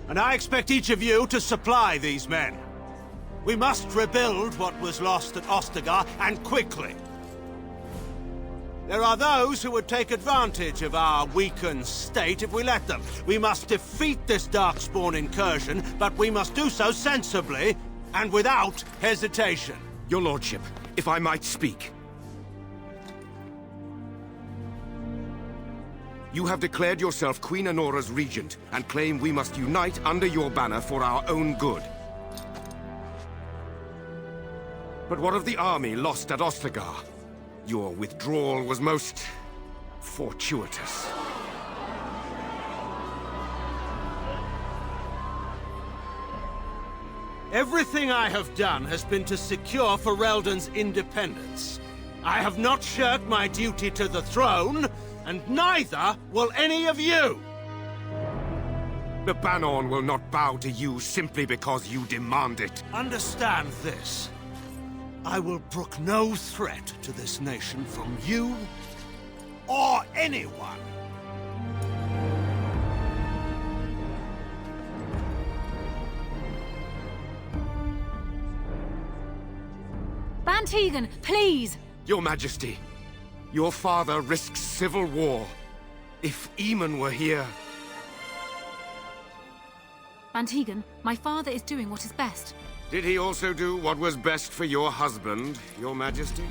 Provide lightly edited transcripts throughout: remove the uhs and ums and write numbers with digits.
And I expect each of you to supply these men. We must rebuild what was lost at Ostagar, and quickly. There are those who would take advantage of our weakened state if we let them. We must defeat this Darkspawn incursion, but we must do so sensibly and without hesitation. Your lordship, if I might speak. You have declared yourself Queen Anora's regent, and claim we must unite under your banner for our own good. But what of the army lost at Ostagar? Your withdrawal was most fortuitous. Everything I have done has been to secure Ferelden's independence. I have not shirked my duty to the throne, and neither will any of you! The Bannorn will not bow to you simply because you demand it. Understand this. I will brook no threat to this nation from you or anyone. Bann Teagan, please! Your Majesty, your father risks civil war. If Eamon were here... Bann Teagan, my father is doing what is best. Did he also do what was best for your husband, Your Majesty?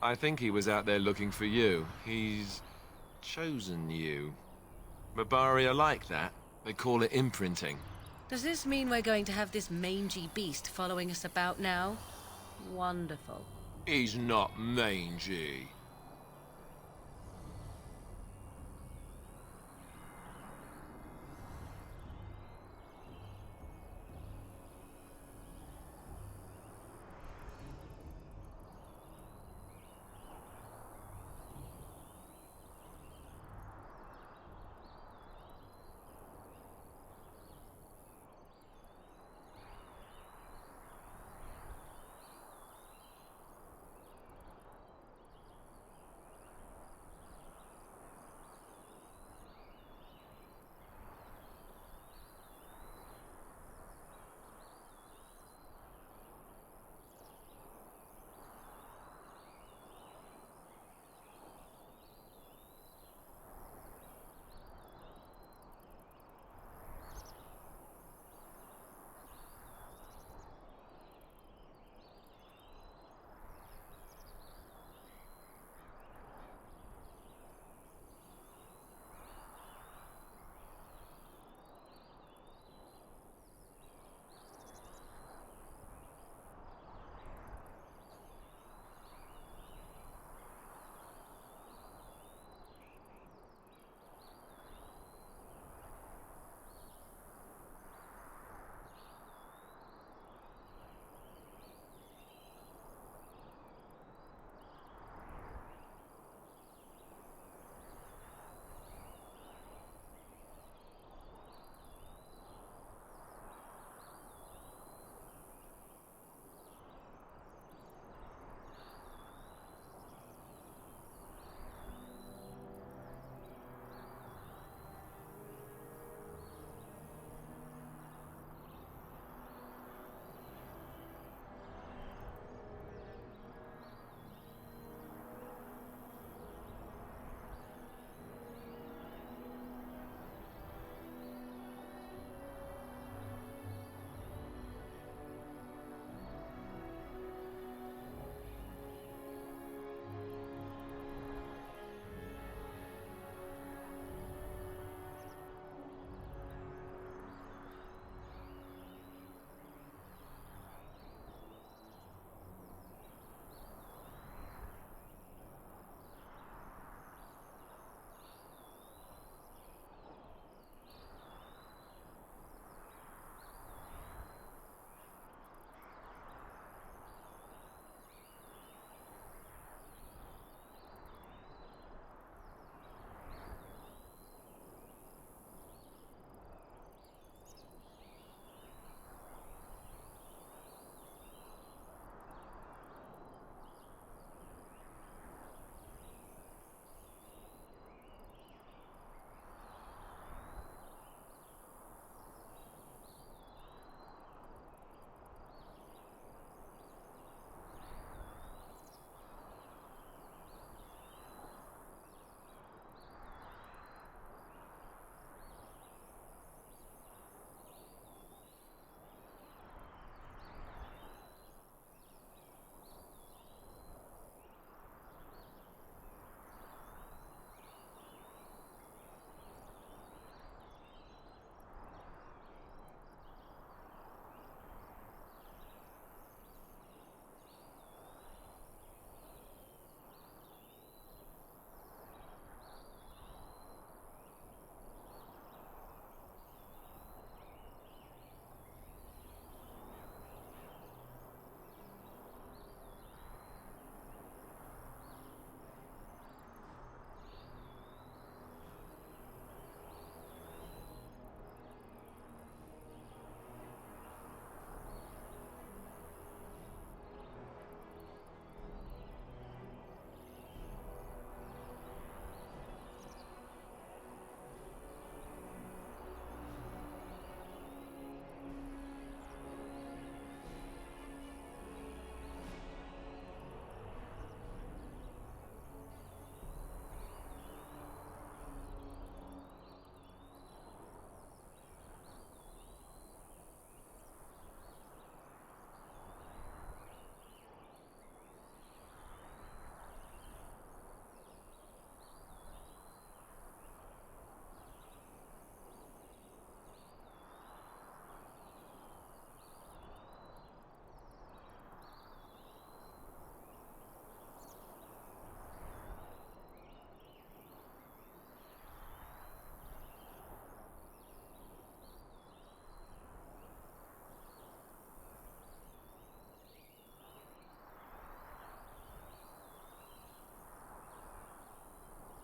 I think he was out there looking for you. He's chosen you. Mabari are like that. They call it imprinting. Does this mean we're going to have this mangy beast following us about now? Wonderful. He's not mangy.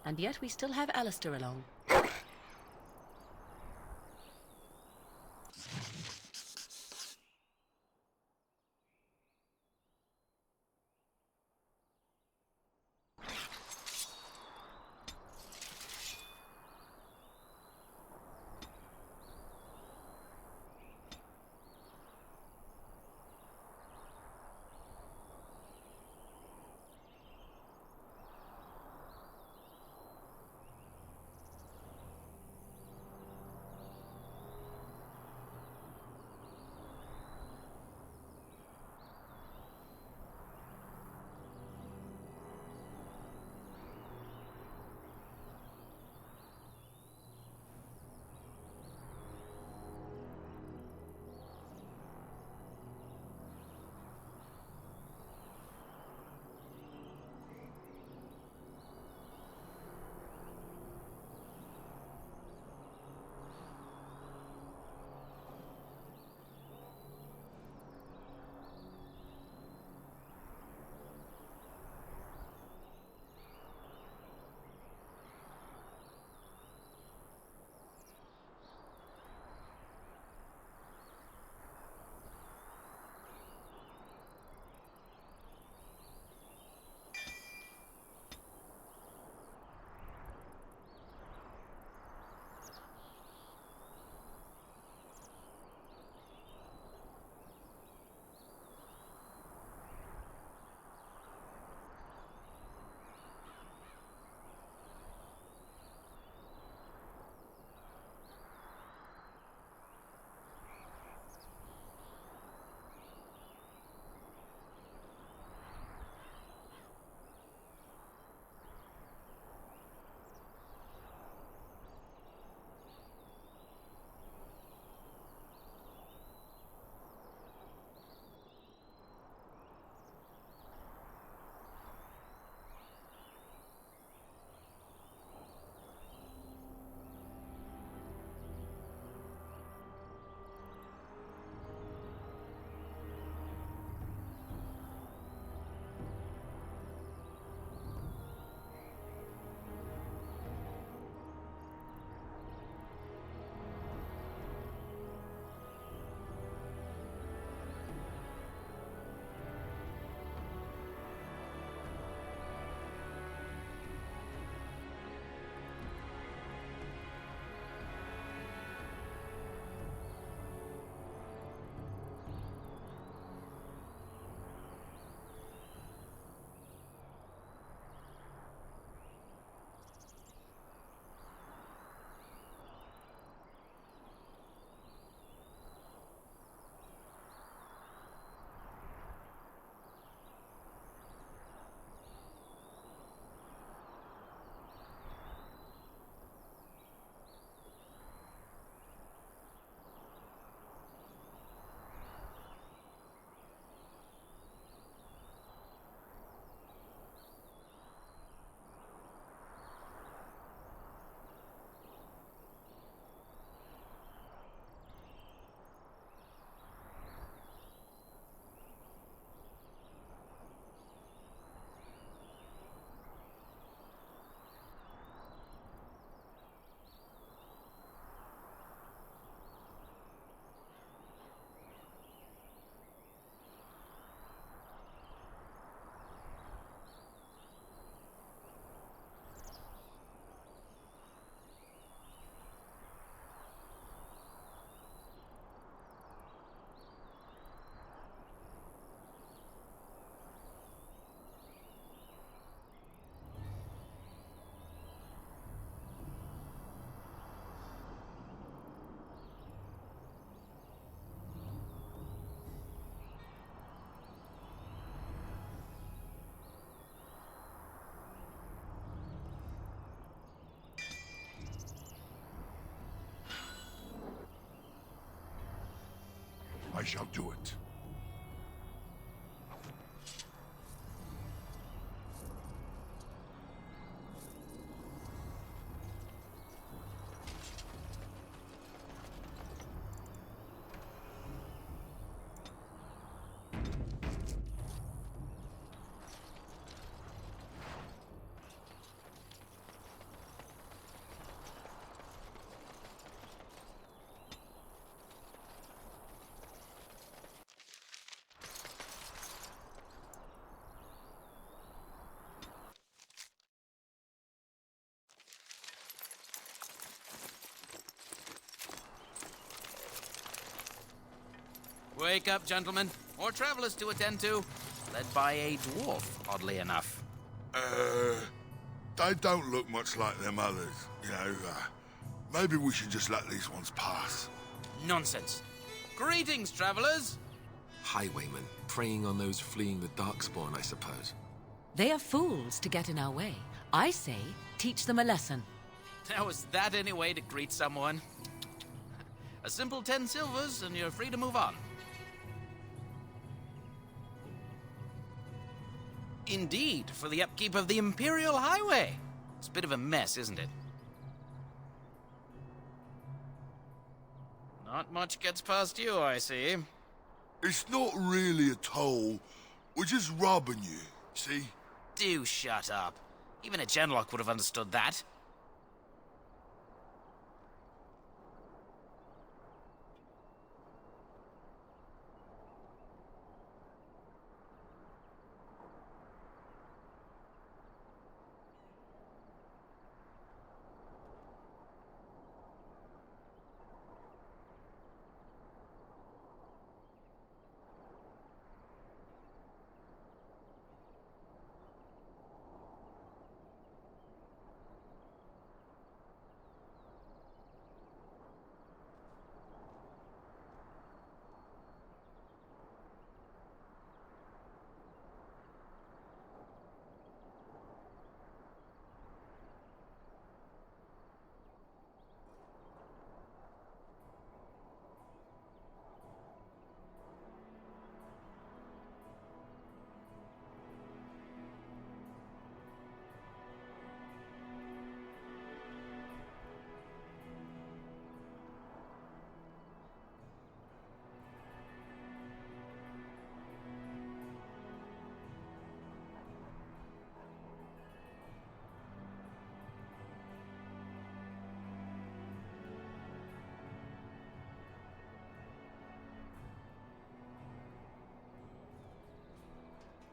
And yet we still have Alistair along. I shall do it. Wake up, gentlemen. More travelers to attend to. Led by a dwarf, oddly enough. They don't look much like them others, you know. Maybe we should just let these ones pass. Nonsense. Greetings, travelers. Highwaymen, preying on those fleeing the Darkspawn, I suppose. They are fools to get in our way. I say, teach them a lesson. Now, is that any way to greet someone? A simple 10 silvers, and you're free to move on. Indeed, for the upkeep of the Imperial Highway. It's a bit of a mess, isn't it? Not much gets past you, I see. It's not really a toll. We're just robbing you, see? Do shut up. Even a Genlock would have understood that.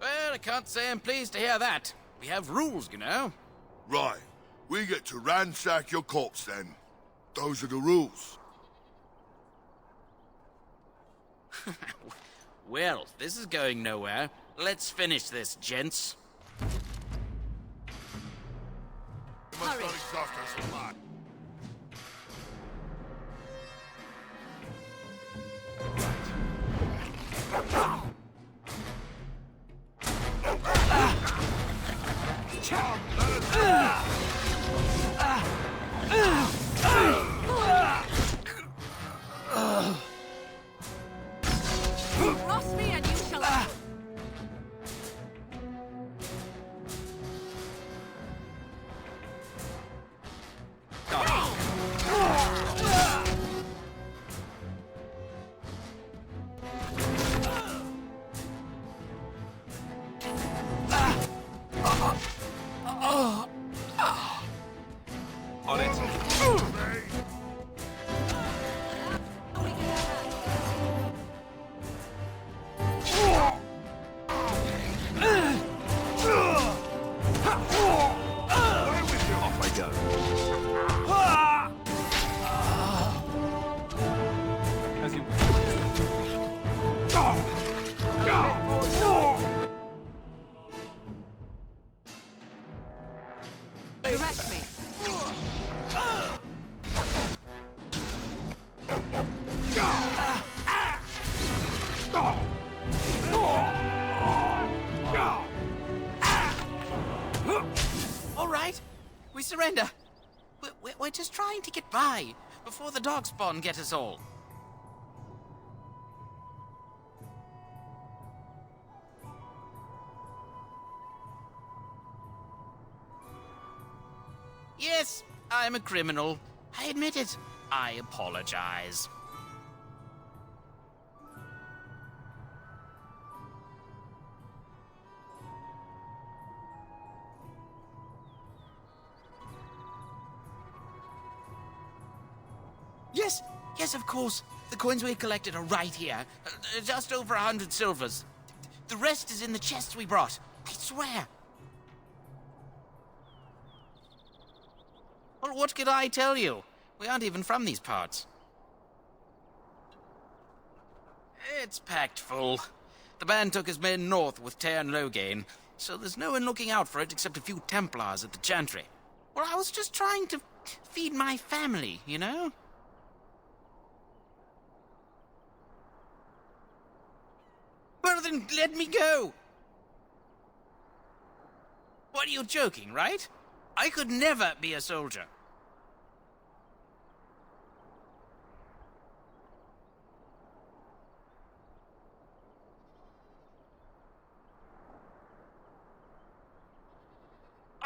Well, I can't say I'm pleased to hear that. We have rules, you know. Right. We get to ransack your corpse then. Those are the rules. Well, this is going nowhere. Let's finish this, gents. You must not exhaust us a lot. Cross me and you shall... On it. Off I go. As you Direct me. All right, we surrender. We're just trying to get by before the Darkspawn get us all. Yes, I'm a criminal. I admit it. I apologize. Yes, of course. The coins we collected are right here. Just over 100 silvers. The rest is in the chests we brought. I swear. Well, what could I tell you? We aren't even from these parts. It's packed full. The band took his men north with Teyrn Loghain, so there's no one looking out for it except a few Templars at the Chantry. Well, I was just trying to feed my family, you know? Well, then let me go! What, are you joking, right? I could never be a soldier.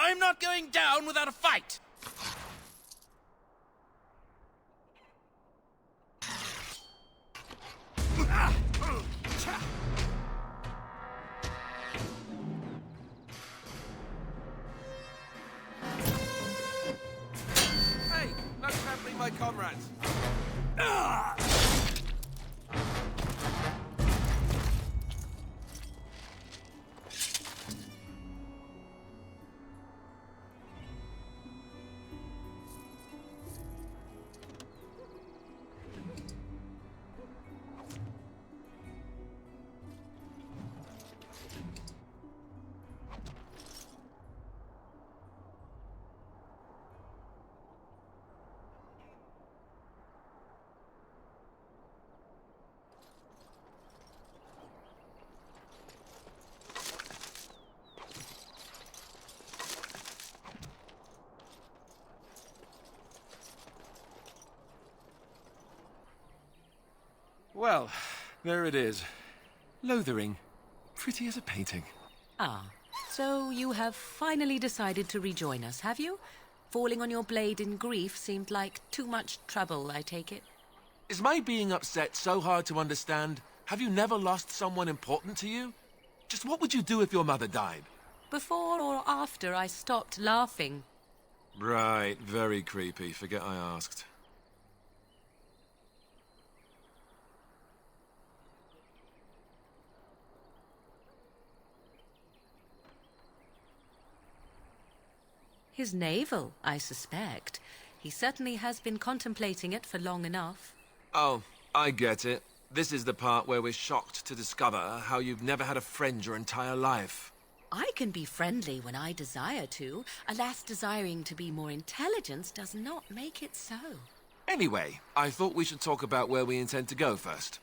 I'm not going down without a fight! Hey, no trampling my comrades. Well, there it is. Lothering. Pretty as a painting. Ah, so you have finally decided to rejoin us, have you? Falling on your blade in grief seemed like too much trouble, I take it. Is my being upset so hard to understand? Have you never lost someone important to you? Just what would you do if your mother died? Before or after I stopped laughing? Right, very creepy. Forget I asked. His navel, I suspect. He certainly has been contemplating it for long enough. Oh, I get it. This is the part where we're shocked to discover how you've never had a friend your entire life. I can be friendly when I desire to. Alas, desiring to be more intelligent does not make it so. Anyway, I thought we should talk about where we intend to go first.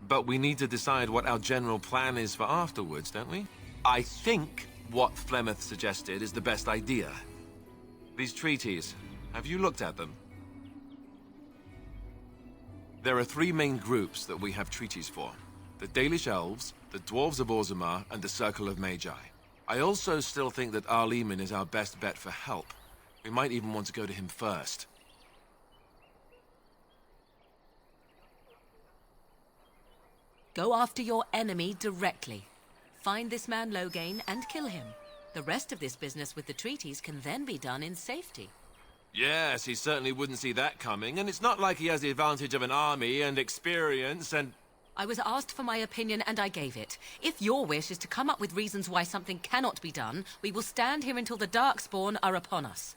But we need to decide what our general plan is for afterwards, don't we? I think what Flemeth suggested is the best idea. These treaties, have you looked at them? There are three main groups that we have treaties for. The Dalish Elves, the Dwarves of Orzammar, and the Circle of Magi. I also still think that Arleman is our best bet for help. We might even want to go to him first. Go after your enemy directly. Find this man Loghain and kill him. The rest of this business with the treaties can then be done in safety. Yes, he certainly wouldn't see that coming, and it's not like he has the advantage of an army and experience and... I was asked for my opinion and I gave it. If your wish is to come up with reasons why something cannot be done, we will stand here until the Darkspawn are upon us.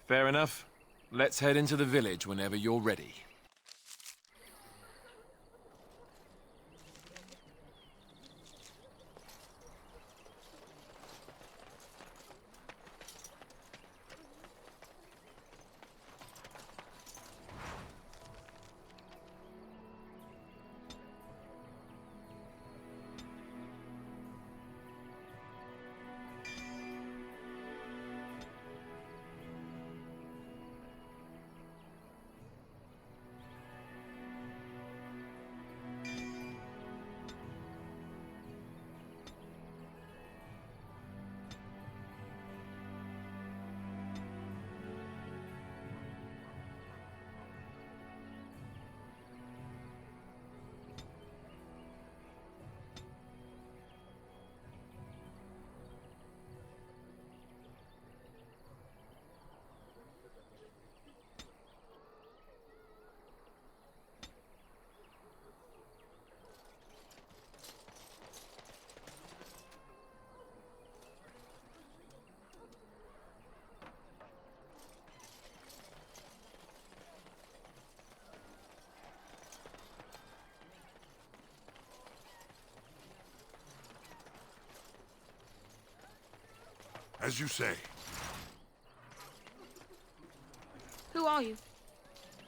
Fair enough. Let's head into the village whenever you're ready. As you say. Who are you?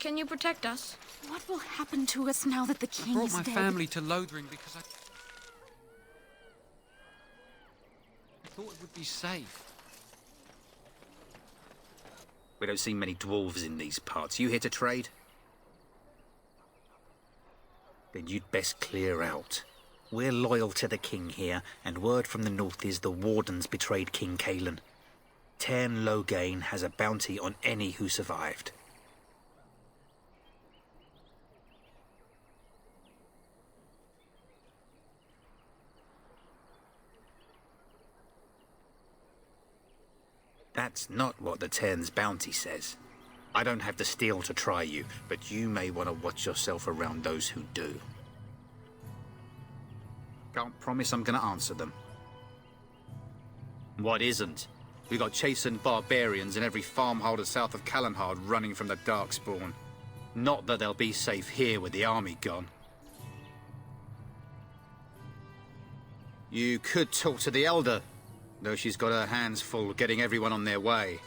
Can you protect us? What will happen to us now that the king Brought is my dead? family to Lothering because I thought it would be safe. We don't see many dwarves in these parts. You here to trade? Then you'd best clear out. We're loyal to the king here, and word from the north is the Wardens betrayed King Cailan. Tairn Loghain has a bounty on any who survived. That's not what the Tairn's bounty says. I don't have the steel to try you, but you may want to watch yourself around those who do. Can't promise I'm going to answer them. What isn't? We got chastened barbarians in every farmholder south of Calenhard running from the Darkspawn. Not that they'll be safe here with the army gone. You could talk to the Elder, though she's got her hands full getting everyone on their way.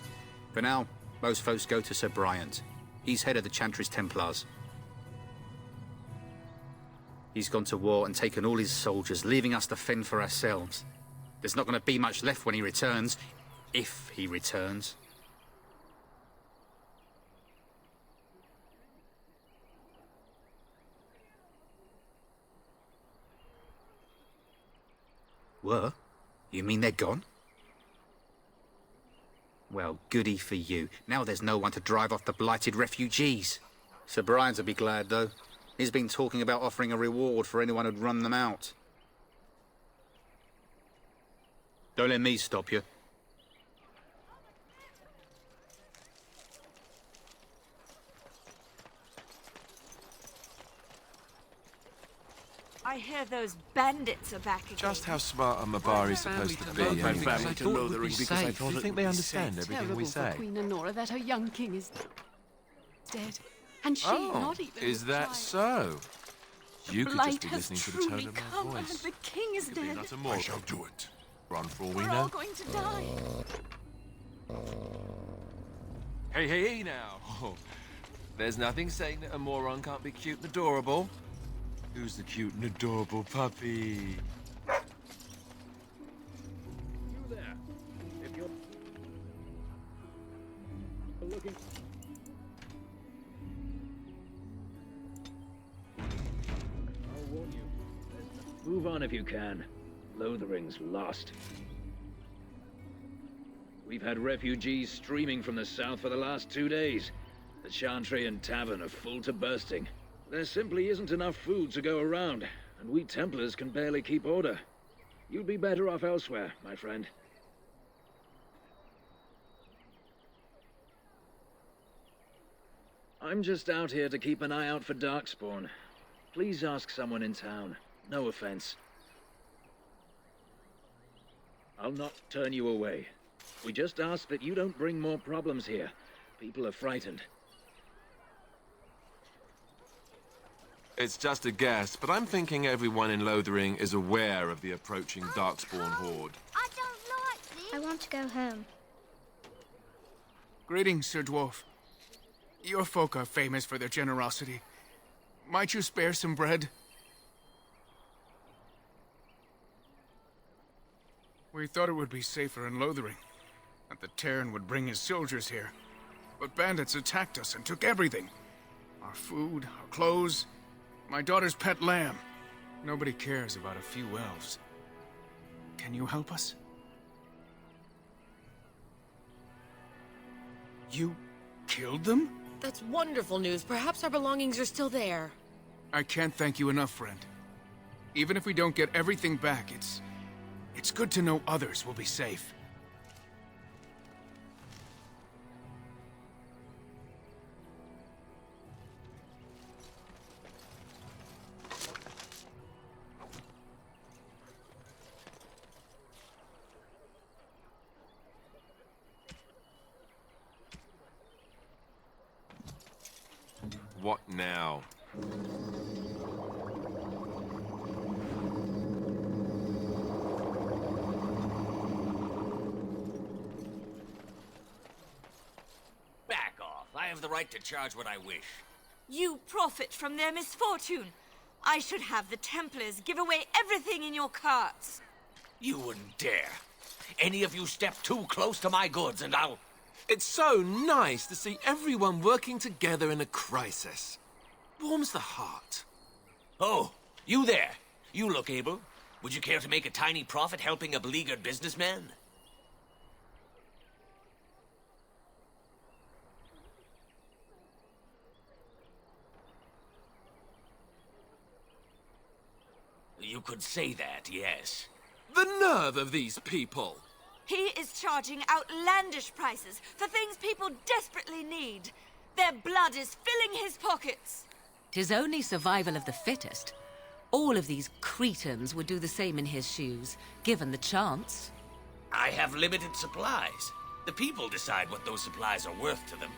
For now, most folks go to Sir Bryant. He's head of the Chantry's Templars. He's gone to war and taken all his soldiers, leaving us to fend for ourselves. There's not going to be much left when he returns, if he returns. Were? You mean they're gone? Well, goody for you. Now there's no one to drive off the blighted refugees. Sir Bryant will be glad, though. He's been talking about offering a reward for anyone who'd run them out. Don't let me stop you. I hear those bandits are back again. Just how smart are Mabari supposed to be? My anyway? family to Lothering because I Do thought you it think would they be understand safe. everything Terrible we for say? Queen Anora that her young king is dead. And she Oh, not even is a that child. so? You could Blight just be has listening to the tone truly of my come, voice. and the king is Could be dead. not a I mortal. shall do it. Run for all we We're all know. going to die. Hey now. Oh, there's nothing saying that a moron can't be cute and adorable. Who's the cute and adorable puppy? I'll warn you. Move on if you can. Lothering's lost. We've had refugees streaming from the south for the last 2 days. The Chantry and Tavern are full to bursting. There simply isn't enough food to go around, and we Templars can barely keep order. You'd be better off elsewhere, my friend. I'm just out here to keep an eye out for Darkspawn. Please ask someone in town. No offense. I'll not turn you away. We just ask that you don't bring more problems here. People are frightened. It's just a guess, but I'm thinking everyone in Lothering is aware of the approaching Darkspawn horde. I don't like this. I want to go home. Greetings, Sir Dwarf. Your folk are famous for their generosity. Might you spare some bread? We thought it would be safer in Lothering, that the Tairn would bring his soldiers here. But bandits attacked us and took everything. Our food, our clothes, my daughter's pet lamb. Nobody cares about a few elves. Can you help us? You killed them? That's wonderful news. Perhaps our belongings are still there. I can't thank you enough, friend. Even if we don't get everything back, it's good to know others will be safe. What now? I have the right to charge what I wish. You profit from their misfortune. I should have the Templars give away everything in your carts. You wouldn't dare. Any of you step too close to my goods and I'll... It's so nice to see everyone working together in a crisis. Warms the heart. Oh, you there. You look able. Would you care to make a tiny profit helping a beleaguered businessman? You could say that, yes. The nerve of these people! He is charging outlandish prices for things people desperately need. Their blood is filling his pockets. 'Tis only survival of the fittest. All of these cretins would do the same in his shoes, given the chance. I have limited supplies. The people decide what those supplies are worth to them.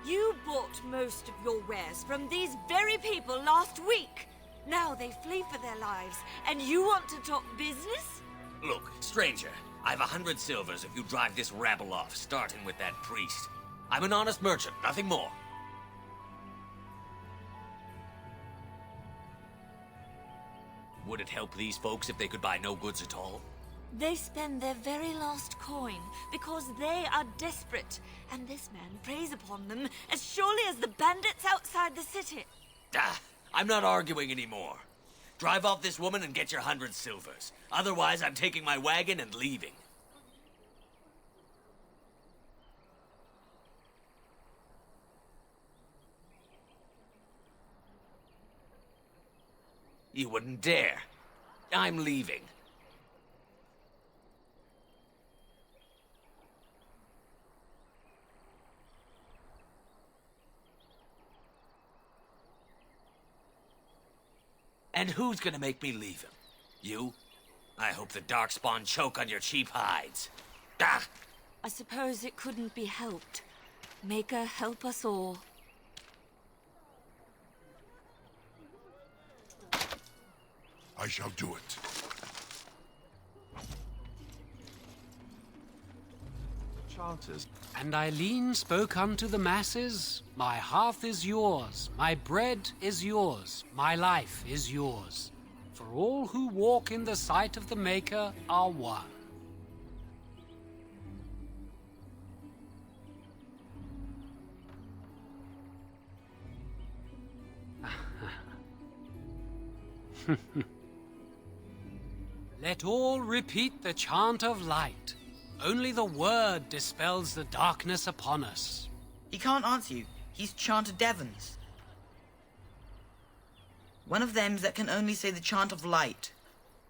You bought most of your wares from these very people last week. Now they flee for their lives, and you want to talk business? Look, stranger, I've 100 silvers if you drive this rabble off, starting with that priest. I'm an honest merchant, nothing more. Would it help these folks if they could buy no goods at all? They spend their very last coin because they are desperate, and this man preys upon them as surely as the bandits outside the city. I'm not arguing anymore. Drive off this woman and get your 100 silvers. Otherwise, I'm taking my wagon and leaving. You wouldn't dare. I'm leaving. And who's gonna make me leave him? You? I hope the Darkspawn choke on your cheap hides. Ah! I suppose it couldn't be helped. Maker, help us all. I shall do it. Chanters. And Eileen spoke unto the masses, my hearth is yours, my bread is yours, my life is yours. For all who walk in the sight of the Maker are one. Let all repeat the chant of light. Only the word dispels the darkness upon us. He can't answer you. He's chanted Devons. One of them's that can only say the chant of light.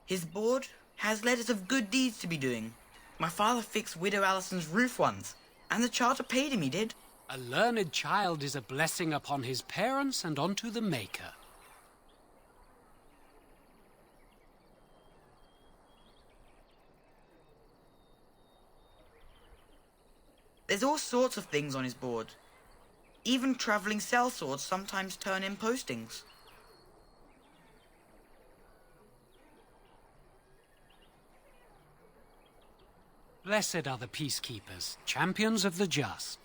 His board has letters of good deeds to be doing. My father fixed Widow Allison's roof once, and the charter paid him, he did. A learned child is a blessing upon his parents and onto the Maker. There's all sorts of things on his board. Even traveling sellswords sometimes turn in postings. Blessed are the peacekeepers, champions of the just.